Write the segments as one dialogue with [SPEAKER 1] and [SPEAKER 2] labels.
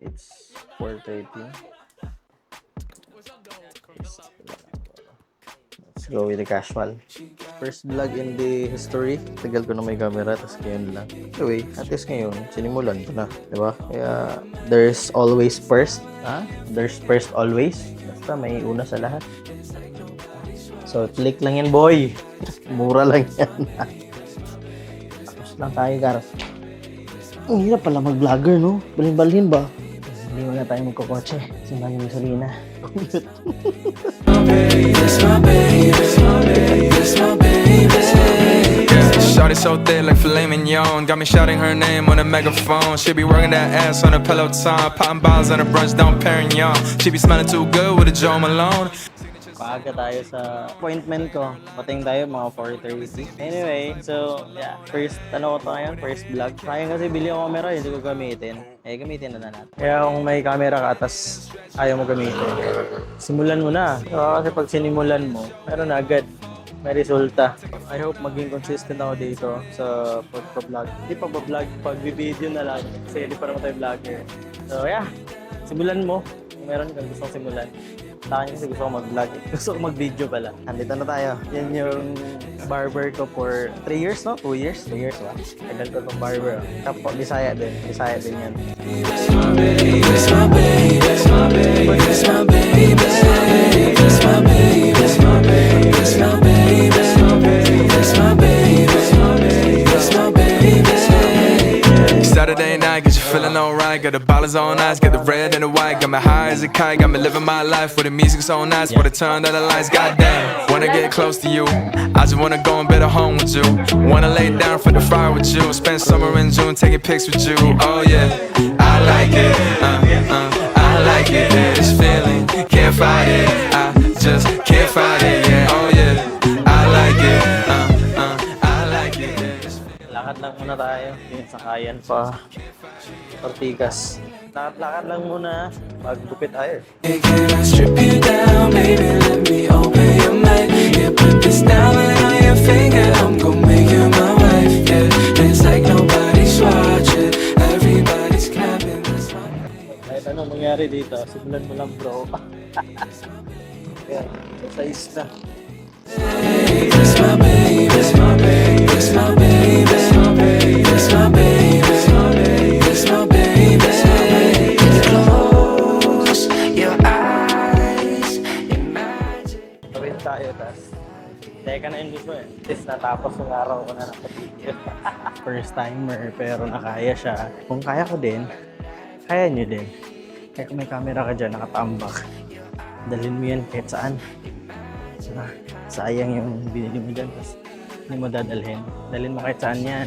[SPEAKER 1] It's 4:30. Let's go with the casual. First vlog in the history. Tagal ko na may camera, tapos ngayon lang. Anyway, at least ngayon, sinimulan ko na. Diba? Kaya, there's always first. There's first always. Basta may una sa lahat. So, click lang yan, boy. Mura lang yan. Tapos lang tayo, Gar. Ang hirap pala mag-vlogger, no? Balhin-balhin ba? Hindi mo na tayo magkukotse. Simbahan yung gasolina.
[SPEAKER 2] Shawty so thick like filet mignon. Got me shouting her name on a megaphone. She be working that ass on a Peloton. Popping bottles on a brunch down Perignon. She be smelling too good with a Joe Malone.
[SPEAKER 1] Paaga tayo sa appointment ko. Pating tayo mga 4:30. Anyway, so yeah. First, ko to ngayon? First vlog. Sayang kasi bili ako camera, hindi ko gamitin. Gamitin na natin. Kaya kung may camera ka, tas ayaw mo gamitin, simulan mo na. Kasi pag sinimulan mo, meron na agad. May resulta. I hope maging consistent ako dito sa pag-vlog. Hindi pag-vlog, pag-video na lang. Kasi hindi pa naman tayo vlogger. So yeah, simulan mo. Kung meron kang gustong simulan. Sa akin kasi gusto ko mag-vlog. Gusto ko mag-video pala. Nandito na tayo. Yan yung barber ko for 3 years, no? 2 years? 2 years ba? Tagal ko itong barber. Tapos, Bisaya din. Bisaya din yan. That's my baby. That's my baby. That's my baby. That's my baby. That's my baby. That's my baby. That's my baby. That's my baby. That's my baby. That's my baby. That's my baby.
[SPEAKER 2] Saturday night, get you feeling alright. Got the bottles on ice, got the red and the white. Got me high as a kite, got me living my life with the music so nice. Wanna turn down the lights, goddamn. Wanna get close to you, I just wanna go and better home with you. Wanna lay down for the fire with you. Spend summer in June taking pics with you. Oh yeah, I like it. I like it. This feeling, can't fight it. I just can't fight it. Yeah, oh yeah, I like it. I like it. Lakad lang muna tayo. Sakayan pa. Ortigas. Lakad lang muna. Maggupit tayo.
[SPEAKER 3] Hey, can I strip you down, baby? Let me open your mind. Yeah, put this diamond on your finger. I'm gon' make you my wife. Yeah, it's like nobody's watching. Everybody's clapping. That's my baby.
[SPEAKER 1] Kahit anong mangyari dito, simulan mo lang, bro. Yan, size na.
[SPEAKER 3] That's my baby. That's my baby. That's my baby. That's my baby. That's my baby. That's my baby. That's my baby. Close your eyes. Imagine.
[SPEAKER 1] Tawid tayo, tas teka na yun gusto eh. At least natapos yung araw ko na nakapigil. First timer, pero nakaya siya. Kung kaya ko din, kaya nyo din. Kaya kung may camera ka dyan, nakatambak, dalhin mo yan kahit saan. Sayang yung binili mo dyan, tas hindi mo dadalhin. Dalhin mo kahit saan yan.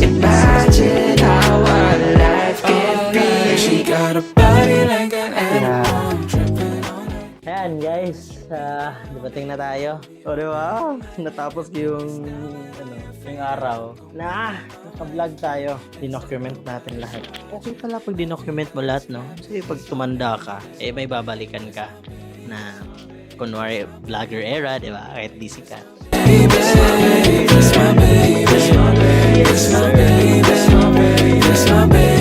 [SPEAKER 3] Imagine how our life can be. She got a body like an animal. Tripping on her.
[SPEAKER 1] Ayan guys, dumating na tayo. O diba? Natapos yung, yung araw na naka-vlog tayo. Dinocument natin lahat. Okay pala pag dinocument mo lahat, no? Kasi pag tumanda ka, may babalikan ka na kunwari vlogger era, diba? Kahit di sikat.
[SPEAKER 3] That's my baby. That's my baby. That's my baby. That's my baby.